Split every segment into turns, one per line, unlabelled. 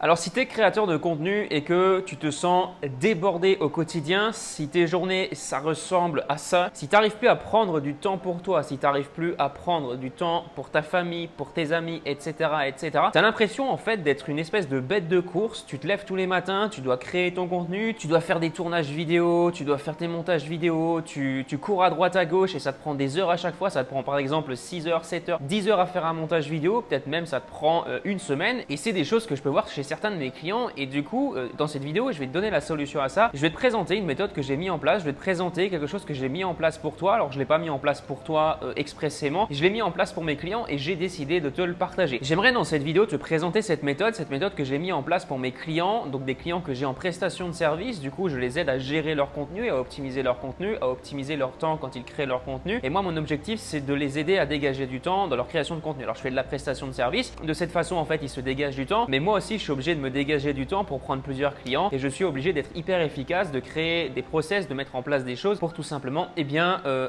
Alors si tu es créateur de contenu et que tu te sens débordé au quotidien, si tes journées ça ressemble à ça, si tu n'arrives plus à prendre du temps pour toi, si tu n'arrives plus à prendre du temps pour ta famille, pour tes amis, etc., tu as l'impression en fait d'être une espèce de bête de course. Tu te lèves tous les matins, tu dois créer ton contenu, tu dois faire des tournages vidéo, tu dois faire tes montages vidéo, tu cours à droite à gauche et ça te prend des heures à chaque fois. Ça te prend par exemple 6 heures, 7 heures, 10 heures à faire un montage vidéo, peut-être même ça te prend une semaine et c'est des choses que je peux voir chez certains de mes clients et du coup dans cette vidéo je vais te donner la solution à ça. Je vais te présenter une méthode que j'ai mis en place, je vais te présenter quelque chose que j'ai mis en place pour toi. Alors je ne l'ai pas mis en place pour toi expressément, je l'ai mis en place pour mes clients et j'ai décidé de te le partager. J'aimerais dans cette vidéo te présenter cette méthode que j'ai mis en place pour mes clients, donc des clients que j'ai en prestation de service. Du coup je les aide à gérer leur contenu, à optimiser leur contenu, à optimiser leur temps quand ils créent leur contenu et moi mon objectif c'est de les aider à dégager du temps dans leur création de contenu. Alors je fais de la prestation de service, de cette façon en fait ils se dégagent du temps, mais moi aussi je suis obligé de me dégager du temps pour prendre plusieurs clients et je suis obligé d'être hyper efficace, de créer des process, de mettre en place des choses pour tout simplement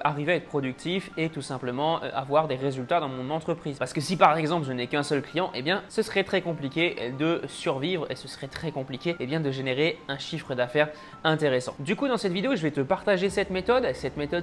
arriver à être productif et tout simplement avoir des résultats dans mon entreprise. Parce que si par exemple je n'ai qu'un seul client, ce serait très compliqué de survivre et ce serait très compliqué de générer un chiffre d'affaires intéressant. Du coup dans cette vidéo je vais te partager cette méthode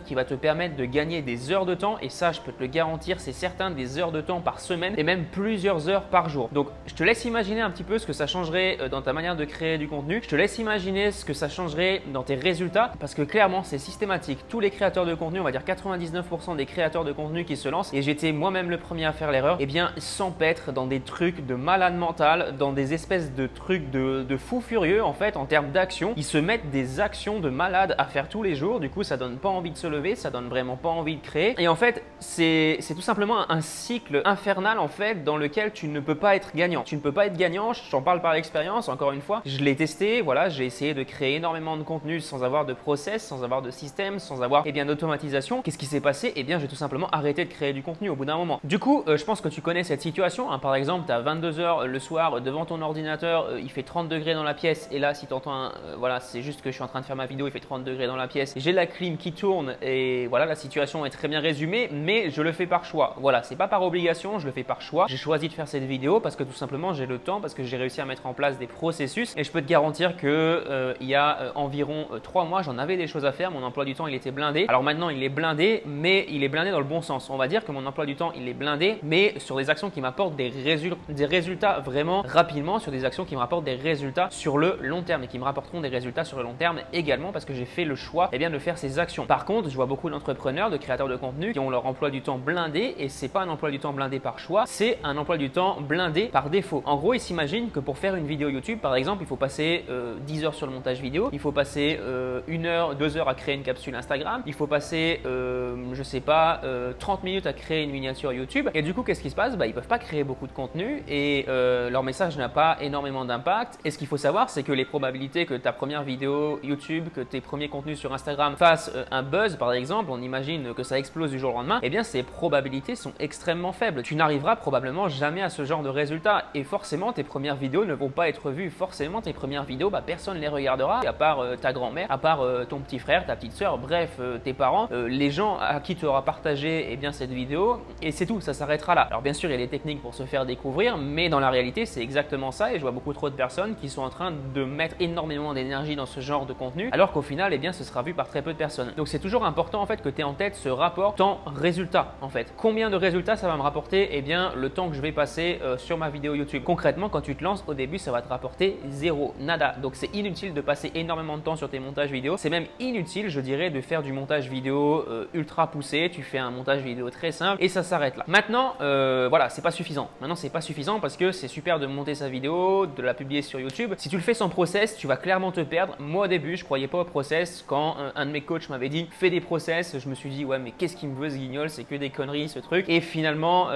qui va te permettre de gagner des heures de temps et ça je peux te le garantir, c'est certain, des heures de temps par semaine et même plusieurs heures par jour. Donc je te laisse imaginer un petit peu ce que ça changerait dans ta manière de créer du contenu. Je te laisse imaginer ce que ça changerait dans tes résultats parce que clairement c'est systématique. Tous les créateurs de contenu, on va dire 99% des créateurs de contenu qui se lancent et j'étais moi-même le premier à faire l'erreur, s'empêtrent dans des trucs de malade mental, dans des espèces de trucs de fou furieux en fait en termes d'action. Ils se mettent des actions de malade à faire tous les jours, du coup ça donne pas envie de se lever, ça donne vraiment pas envie de créer et en fait c'est tout simplement un cycle infernal en fait dans lequel tu ne peux pas être gagnant. Tu ne peux pas être gagnant, j'en parle par expérience, encore une fois, je l'ai testé, voilà, j'ai essayé de créer énormément de contenu sans avoir de process, sans avoir de système, sans avoir d'automatisation. Qu'est-ce qui s'est passé? J'ai tout simplement arrêté de créer du contenu au bout d'un moment. Du coup, je pense que tu connais cette situation, hein. Par exemple, tu as 22 h le soir devant ton ordinateur, il fait 30 degrés dans la pièce et là si tu entends voilà, c'est juste que je suis en train de faire ma vidéo, il fait 30 degrés dans la pièce, j'ai la clim qui tourne et voilà, la situation est très bien résumée, mais je le fais par choix. Voilà, c'est pas par obligation, je le fais par choix. J'ai choisi de faire cette vidéo parce que tout simplement j'ai le temps, parce que j'ai réussi à mettre en place des processus et je peux te garantir que il y a environ 3 mois j'en avais des choses à faire, mon emploi du temps il était blindé. Alors maintenant il est blindé, mais il est blindé dans le bon sens. On va dire que mon emploi du temps il est blindé, mais sur des actions qui m'apportent des résultats vraiment rapidement, sur des actions qui me rapportent des résultats sur le long terme et qui me rapporteront des résultats sur le long terme également parce que j'ai fait le choix de faire ces actions. Par contre je vois beaucoup d'entrepreneurs, de créateurs de contenu qui ont leur emploi du temps blindé et c'est pas un emploi du temps blindé par choix, c'est un emploi du temps blindé par défaut. En gros ils s'imaginent que pour faire une vidéo YouTube par exemple il faut passer 10 heures sur le montage vidéo, il faut passer 1 heure, 2 heures à créer une capsule Instagram, il faut passer je sais pas 30 minutes à créer une miniature YouTube et du coup qu'est-ce qui se passe? Ils peuvent pas créer beaucoup de contenu et leur message n'a pas énormément d'impact et ce qu'il faut savoir c'est que les probabilités que ta première vidéo YouTube, que tes premiers contenus sur Instagram fassent un buzz par exemple, on imagine que ça explose du jour au lendemain, ces probabilités sont extrêmement faibles. Tu n'arriveras probablement jamais à ce genre de résultat et forcément tes premières vidéos ne vont pas être vues. Forcément tes premières vidéos personne ne les regardera à part ta grand-mère, à part ton petit frère, ta petite soeur, bref tes parents, les gens à qui tu auras partagé cette vidéo et c'est tout, ça s'arrêtera là. Alors bien sûr il y a des techniques pour se faire découvrir mais dans la réalité c'est exactement ça et je vois beaucoup trop de personnes qui sont en train de mettre énormément d'énergie dans ce genre de contenu alors qu'au final ce sera vu par très peu de personnes. Donc c'est toujours important en fait que tu aies en tête ce rapport temps-résultat en fait. Combien de résultats ça va me rapporter? Le temps que je vais passer sur ma vidéo YouTube. Concrètement quand tu te lances au début ça va te rapporter zéro, nada. Donc c'est inutile de passer énormément de temps sur tes montages vidéo. C'est même inutile je dirais de faire du montage vidéo ultra poussé. Tu fais un montage vidéo très simple et ça s'arrête là. Maintenant voilà, c'est pas suffisant. Maintenant c'est pas suffisant parce que c'est super de monter sa vidéo, de la publier sur YouTube. Si tu le fais sans process, tu vas clairement te perdre. Moi au début je croyais pas au process. Quand un de mes coachs m'avait dit fais des process, je me suis dit ouais mais qu'est-ce qu'il me veut ce guignol, c'est que des conneries ce truc. Et finalement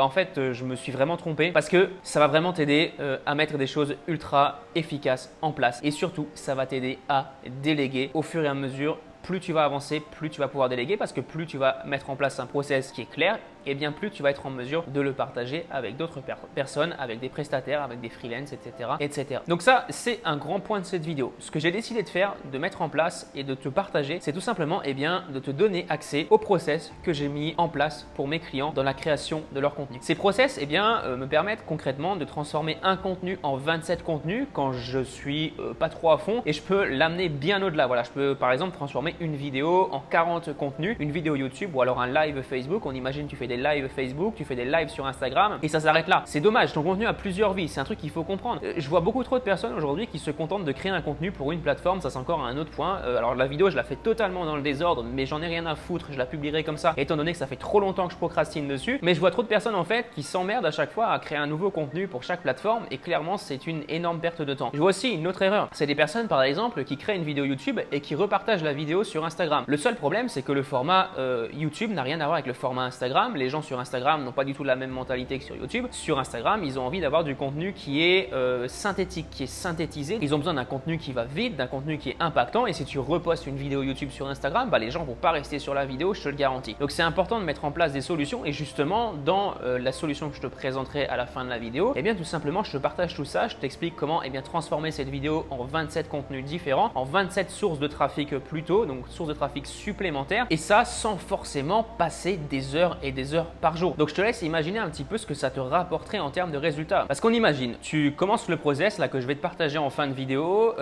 en fait je me suis vraiment trompé parce que ça va vraiment t'aider à mettre des choses ultra efficaces en place et surtout ça va t'aider à déléguer au fur et à mesure. Plus tu vas avancer, plus tu vas pouvoir déléguer parce que plus tu vas mettre en place un process qui est clair et bien plus tu vas être en mesure de le partager avec d'autres personnes, avec des prestataires, avec des freelances, etc., etc. Donc ça, c'est un grand point de cette vidéo. Ce que j'ai décidé de faire, de mettre en place et de te partager, c'est tout simplement de te donner accès au process que j'ai mis en place pour mes clients dans la création de leur contenu. Ces process me permettent concrètement de transformer un contenu en 27 contenus quand je suis pas trop à fond, et je peux l'amener bien au-delà. Voilà, je peux par exemple transformer une vidéo en 40 contenus, une vidéo YouTube ou alors un live Facebook. On imagine tu fais des lives Facebook, tu fais des lives sur Instagram et ça s'arrête là. C'est dommage, ton contenu a plusieurs vies, c'est un truc qu'il faut comprendre. Je vois beaucoup trop de personnes aujourd'hui qui se contentent de créer un contenu pour une plateforme, ça c'est encore un autre point. Alors la vidéo je la fais totalement dans le désordre, mais j'en ai rien à foutre, je la publierai comme ça étant donné que ça fait trop longtemps que je procrastine dessus. Mais je vois trop de personnes en fait qui s'emmerdent à chaque fois à créer un nouveau contenu pour chaque plateforme, et clairement c'est une énorme perte de temps. Je vois aussi une autre erreur, c'est des personnes par exemple qui créent une vidéo YouTube et qui repartagent la vidéo sur Instagram. Le seul problème c'est que le format YouTube n'a rien à voir avec le format Instagram. Les gens sur Instagram n'ont pas du tout la même mentalité que sur YouTube. Sur Instagram, ils ont envie d'avoir du contenu qui est synthétique, qui est synthétisé. Ils ont besoin d'un contenu qui va vite, d'un contenu qui est impactant, et si tu repostes une vidéo YouTube sur Instagram, les gens vont pas rester sur la vidéo, je te le garantis. Donc c'est important de mettre en place des solutions, et justement dans la solution que je te présenterai à la fin de la vidéo, tout simplement je te partage tout ça, je t'explique comment transformer cette vidéo en 27 contenus différents, en 27 sources de trafic plutôt, donc sources de trafic supplémentaires, et ça sans forcément passer des heures et des heures par jour. Donc je te laisse imaginer un petit peu ce que ça te rapporterait en termes de résultats. Parce qu'on imagine, tu commences le process là que je vais te partager en fin de vidéo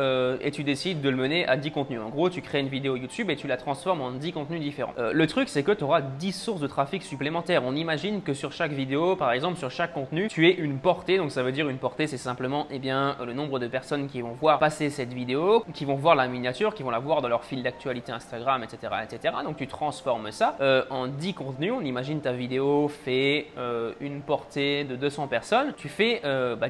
et tu décides de le mener à 10 contenus. En gros, tu crées une vidéo YouTube et tu la transformes en 10 contenus différents. Le truc, c'est que tu auras 10 sources de trafic supplémentaires. On imagine que sur chaque vidéo, par exemple sur chaque contenu, tu aies une portée. Donc ça veut dire une portée, c'est simplement le nombre de personnes qui vont voir passer cette vidéo, qui vont voir la miniature, qui vont la voir dans leur fil d'actualité Instagram, etc., etc. Donc tu transformes ça en 10 contenus. On imagine ta vidéo fait une portée de 200 personnes. Tu fais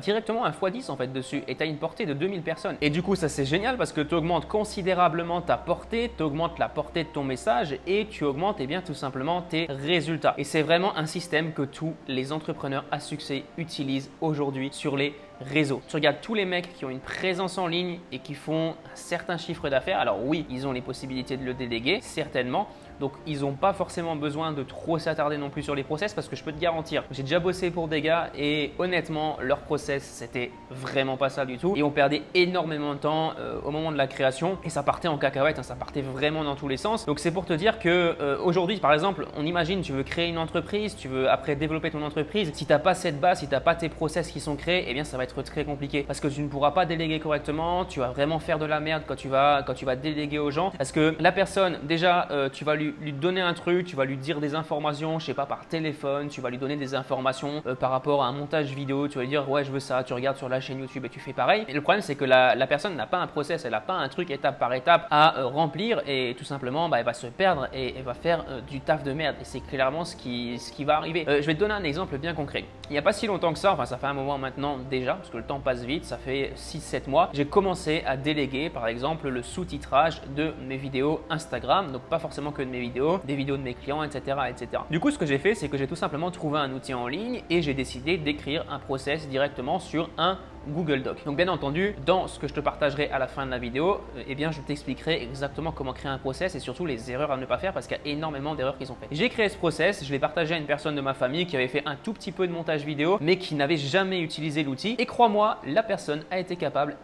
directement un x10 en fait dessus, et tu as une portée de 2000 personnes. Et du coup, ça c'est génial parce que tu augmentes considérablement ta portée, tu augmentes la portée de ton message, et tu augmentes tout simplement tes résultats. Et c'est vraiment un système que tous les entrepreneurs à succès utilisent aujourd'hui sur les réseaux. Tu regardes tous les mecs qui ont une présence en ligne et qui font un certain chiffre d'affaires. Alors oui, ils ont les possibilités de le déléguer, certainement. Donc, ils n'ont pas forcément besoin de trop s'attarder non plus sur les process, parce que je peux te garantir, j'ai déjà bossé pour des gars et honnêtement, leur process, c'était vraiment pas ça du tout. Et on perdait énormément de temps au moment de la création, et ça partait en cacahuète, ça partait vraiment dans tous les sens. Donc, c'est pour te dire que aujourd'hui, par exemple, on imagine, tu veux créer une entreprise, tu veux après développer ton entreprise. Si tu n'as pas cette base, si tu n'as pas tes process qui sont créés, eh bien, ça va être très compliqué parce que tu ne pourras pas déléguer correctement. Tu vas vraiment faire de la merde quand tu vas déléguer aux gens, parce que la personne, déjà, tu vas lui donner un truc, tu vas lui dire des informations, je sais pas, par téléphone, tu vas lui donner des informations par rapport à un montage vidéo, tu vas lui dire ouais je veux ça, tu regardes sur la chaîne YouTube et tu fais pareil. Et le problème c'est que la personne n'a pas un process, elle n'a pas un truc étape par étape à remplir, et tout simplement elle va se perdre et elle va faire du taf de merde, et c'est clairement ce qui va arriver. Je vais te donner un exemple bien concret. Il n'y a pas si longtemps que ça, enfin ça fait un moment maintenant déjà, parce que le temps passe vite, ça fait 6-7 mois, j'ai commencé à déléguer par exemple le sous-titrage de mes vidéos Instagram, donc pas forcément que de mes vidéos, des vidéos de mes clients, etc., etc. Du coup, ce que j'ai fait, c'est que j'ai tout simplement trouvé un outil en ligne et j'ai décidé d'écrire un process directement sur un Google Doc. Donc bien entendu, dans ce que je te partagerai à la fin de la vidéo, je t'expliquerai exactement comment créer un process et surtout les erreurs à ne pas faire, parce qu'il y a énormément d'erreurs qui sont faites. J'ai créé ce process, je l'ai partagé à une personne de ma famille qui avait fait un tout petit peu de montage vidéo mais qui n'avait jamais utilisé l'outil, et crois-moi, la personne a été capable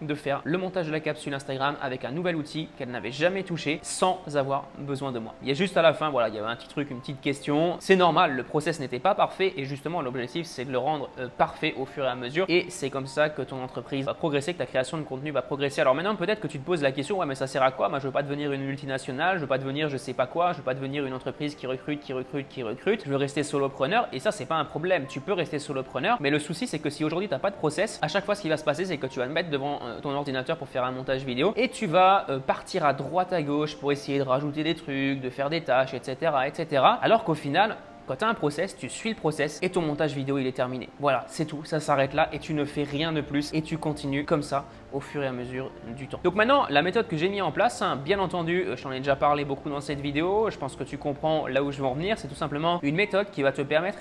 de faire le montage de la capsule Instagram avec un nouvel outil qu'elle n'avait jamais touché sans avoir besoin de moi. Il y a juste à la fin, voilà, il y avait un petit truc, une petite question. C'est normal, le process n'était pas parfait et justement l'objectif c'est de le rendre parfait au fur et à mesure, et c'est comme ça que ton entreprise va progresser, que ta création de contenu va progresser. Alors maintenant peut-être que tu te poses la question, ouais mais ça sert à quoi? Moi je veux pas devenir une multinationale, je veux pas devenir je sais pas quoi, je veux pas devenir une entreprise qui recrute, je veux rester solopreneur, et ça c'est pas un problème, tu peux rester solopreneur, mais le souci c'est que si aujourd'hui tu n'as pas de process, à chaque fois ce qui va se passer c'est que tu vas te mettre devant ton ordinateur pour faire un montage vidéo et tu vas partir à droite à gauche pour essayer de rajouter des trucs, de faire des tâches, etc., etc. Alors qu'au final, quand tu as un process, tu suis le process et ton montage vidéo il est terminé. Voilà, c'est tout, ça s'arrête là et tu ne fais rien de plus et tu continues comme ça au fur et à mesure du temps. Donc maintenant, la méthode que j'ai mis en place, bien entendu, je t'en ai déjà parlé beaucoup dans cette vidéo, je pense que tu comprends là où je veux en venir, c'est tout simplement une méthode qui va te permettre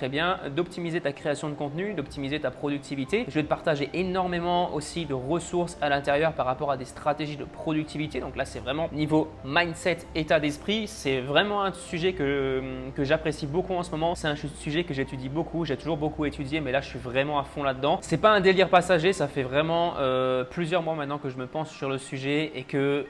d'optimiser ta création de contenu, d'optimiser ta productivité. Je vais te partager énormément aussi de ressources à l'intérieur par rapport à des stratégies de productivité. Donc là, c'est vraiment niveau mindset, état d'esprit, c'est vraiment un sujet que j'apprécie beaucoup en ce moment. moment, c'est un sujet que j'étudie beaucoup, j'ai toujours beaucoup étudié, mais là je suis vraiment à fond là-dedans. C'est pas un délire passager, ça fait vraiment plusieurs mois maintenant que je me penche sur le sujet et que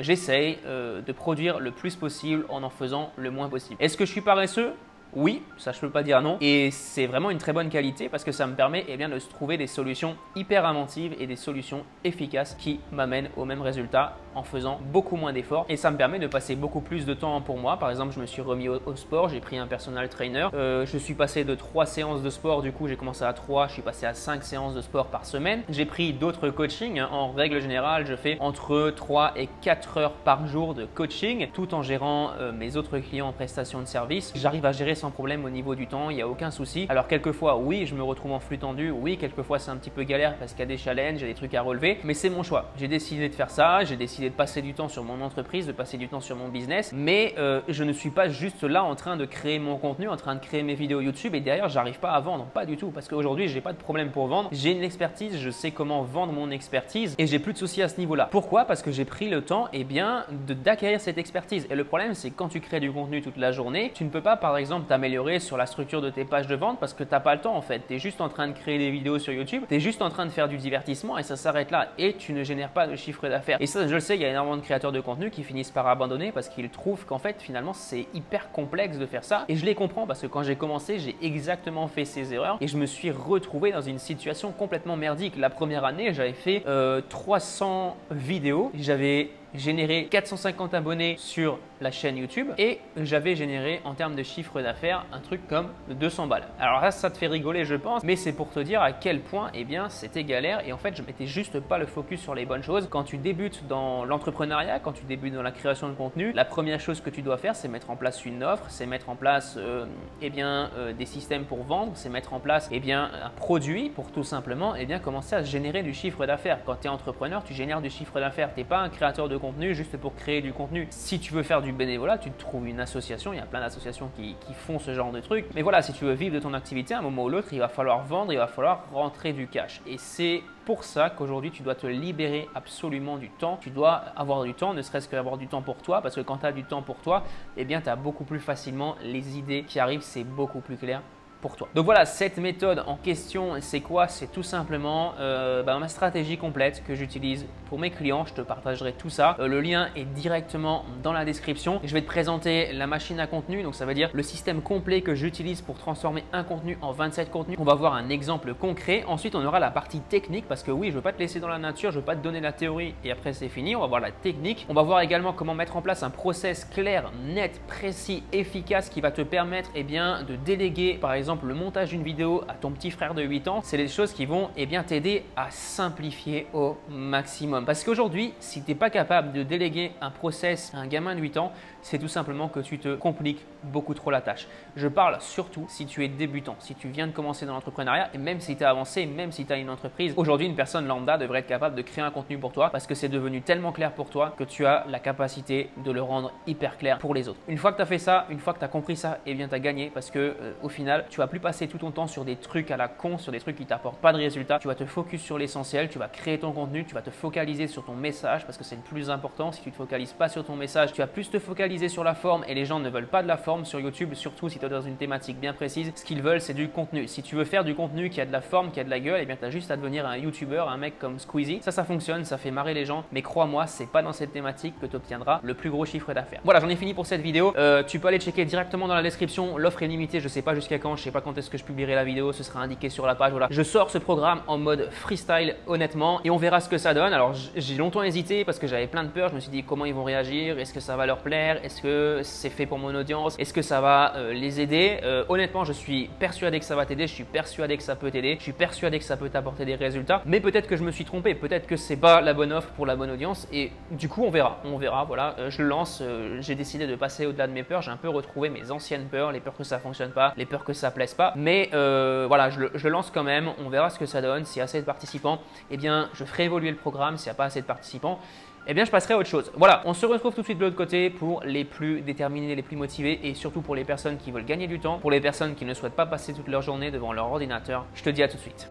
j'essaye de produire le plus possible en faisant le moins possible. Est-ce que je suis paresseux? Oui, ça je peux pas dire non. Et c'est vraiment une très bonne qualité parce que ça me permet de se trouver des solutions hyper inventives et des solutions efficaces qui m'amènent au même résultat en faisant beaucoup moins d'efforts. Et ça me permet de passer beaucoup plus de temps pour moi. Par exemple, je me suis remis au sport, j'ai pris un personal trainer. Je suis passé de 3 séances de sport, du coup j'ai commencé à 3, je suis passé à 5 séances de sport par semaine. J'ai pris d'autres coachings. En règle générale, je fais entre 3 et 4 heures par jour de coaching tout en gérant mes autres clients en prestation de service. J'arrive à gérer sans problème au niveau du temps, il n'y a aucun souci. Alors quelquefois, oui, je me retrouve en flux tendu, oui, quelquefois c'est un petit peu galère parce qu'il y a des challenges, il y a des trucs à relever, mais c'est mon choix. J'ai décidé de faire ça, j'ai décidé de passer du temps sur mon entreprise, de passer du temps sur mon business, mais je ne suis pas juste là en train de créer mon contenu, en train de créer mes vidéos YouTube et derrière, j'arrive pas à vendre, pas du tout, parce qu'aujourd'hui, j'ai pas de problème pour vendre, j'ai une expertise, je sais comment vendre mon expertise et j'ai plus de soucis à ce niveau-là. Pourquoi? Parce que j'ai pris le temps d'acquérir cette expertise. Et le problème, c'est que quand tu crées du contenu toute la journée, tu ne peux pas, par exemple, t'améliorer sur la structure de tes pages de vente parce que tu n'as pas le temps en fait. Tu es juste en train de créer des vidéos sur YouTube, tu es juste en train de faire du divertissement et ça s'arrête là et tu ne génères pas de chiffre d'affaires. Et ça, je le sais, il y a énormément de créateurs de contenu qui finissent par abandonner parce qu'ils trouvent qu'en fait, finalement, c'est hyper complexe de faire ça. Et je les comprends parce que quand j'ai commencé, j'ai exactement fait ces erreurs et je me suis retrouvé dans une situation complètement merdique. La première année, j'avais fait 300 vidéos, j'avais généré 450 abonnés sur la chaîne YouTube et j'avais généré en termes de chiffre d'affaires un truc comme 200 balles. Alors là, ça te fait rigoler je pense, mais c'est pour te dire à quel point c'était galère et en fait je mettais juste pas le focus sur les bonnes choses. Quand tu débutes dans l'entrepreneuriat, quand tu débutes dans la création de contenu, la première chose que tu dois faire c'est mettre en place une offre, c'est mettre en place des systèmes pour vendre, c'est mettre en place un produit pour tout simplement commencer à générer du chiffre d'affaires. Quand tu es entrepreneur, tu génères du chiffre d'affaires, tu n'es pas un créateur de contenu juste pour créer du contenu. Si tu veux faire du bénévolat, tu te trouves une association, il y a plein d'associations qui font ce genre de trucs. Mais voilà, si tu veux vivre de ton activité, à un moment ou l'autre, il va falloir vendre, il va falloir rentrer du cash. Et c'est pour ça qu'aujourd'hui, tu dois te libérer absolument du temps. Tu dois avoir du temps, ne serait-ce qu'avoir du temps pour toi, parce que quand tu as du temps pour toi, tu as beaucoup plus facilement les idées qui arrivent, c'est beaucoup plus clair pour toi. Donc voilà, cette méthode en question, c'est quoi? C'est tout simplement ma stratégie complète que j'utilise pour mes clients. Je te partagerai tout ça. Le lien est directement dans la description. Je vais te présenter la machine à contenu. Donc ça veut dire le système complet que j'utilise pour transformer un contenu en 27 contenus. On va voir un exemple concret. Ensuite, on aura la partie technique parce que oui, je ne veux pas te laisser dans la nature. Je ne veux pas te donner la théorie et après c'est fini. On va voir la technique. On va voir également comment mettre en place un process clair, net, précis, efficace qui va te permettre de déléguer par exemple le montage d'une vidéo à ton petit frère de 8 ans, c'est des choses qui vont t'aider à simplifier au maximum. Parce qu'aujourd'hui, si tu n'es pas capable de déléguer un process à un gamin de 8 ans, c'est tout simplement que tu te compliques beaucoup trop la tâche. Je parle surtout si tu es débutant, si tu viens de commencer dans l'entrepreneuriat et même si tu as avancé, même si tu as une entreprise. Aujourd'hui, une personne lambda devrait être capable de créer un contenu pour toi parce que c'est devenu tellement clair pour toi que tu as la capacité de le rendre hyper clair pour les autres. Une fois que tu as fait ça, une fois que tu as compris ça, tu as gagné parce que au final, tu vas plus passer tout ton temps sur des trucs à la con, sur des trucs qui t'apportent pas de résultats. Tu vas te focus sur l'essentiel, tu vas créer ton contenu, tu vas te focaliser sur ton message parce que c'est le plus important. Si tu ne te focalises pas sur ton message, tu vas plus te focaliser sur la forme et les gens ne veulent pas de la forme sur YouTube, surtout si tu es dans une thématique bien précise. Ce qu'ils veulent, c'est du contenu. Si tu veux faire du contenu qui a de la forme, qui a de la gueule, tu as juste à devenir un YouTuber, un mec comme Squeezie. Ça fonctionne, ça fait marrer les gens, mais crois-moi, c'est pas dans cette thématique que tu obtiendras le plus gros chiffre d'affaires. Voilà, j'en ai fini pour cette vidéo. Tu peux aller checker directement dans la description. L'offre est limitée, je sais pas jusqu'à quand, je sais pas quand est-ce que je publierai la vidéo, ce sera indiqué sur la page. Voilà, je sors ce programme en mode freestyle honnêtement et on verra ce que ça donne. Alors j'ai longtemps hésité parce que j'avais plein de peur. Je me suis dit comment ils vont réagir, est-ce que ça va leur plaire, est-ce que c'est fait pour mon audience, est-ce que ça va les aider. Honnêtement, je suis persuadé que ça va t'aider, je suis persuadé que ça peut t'aider, je suis persuadé que ça peut t'apporter des résultats, mais peut-être que je me suis trompé, peut-être que c'est pas la bonne offre pour la bonne audience et du coup on verra. Voilà, je le lance, j'ai décidé de passer au-delà de mes peurs, j'ai un peu retrouvé mes anciennes peurs, les peurs que ça fonctionne pas, les peurs que ça plaise pas, mais voilà, je le lance quand même, on verra ce que ça donne. S'il y a assez de participants, je ferai évoluer le programme. S'il n'y a pas assez de participants, je passerai à autre chose. Voilà, on se retrouve tout de suite de l'autre côté pour les plus déterminés, les plus motivés et surtout pour les personnes qui veulent gagner du temps, pour les personnes qui ne souhaitent pas passer toute leur journée devant leur ordinateur. Je te dis à tout de suite.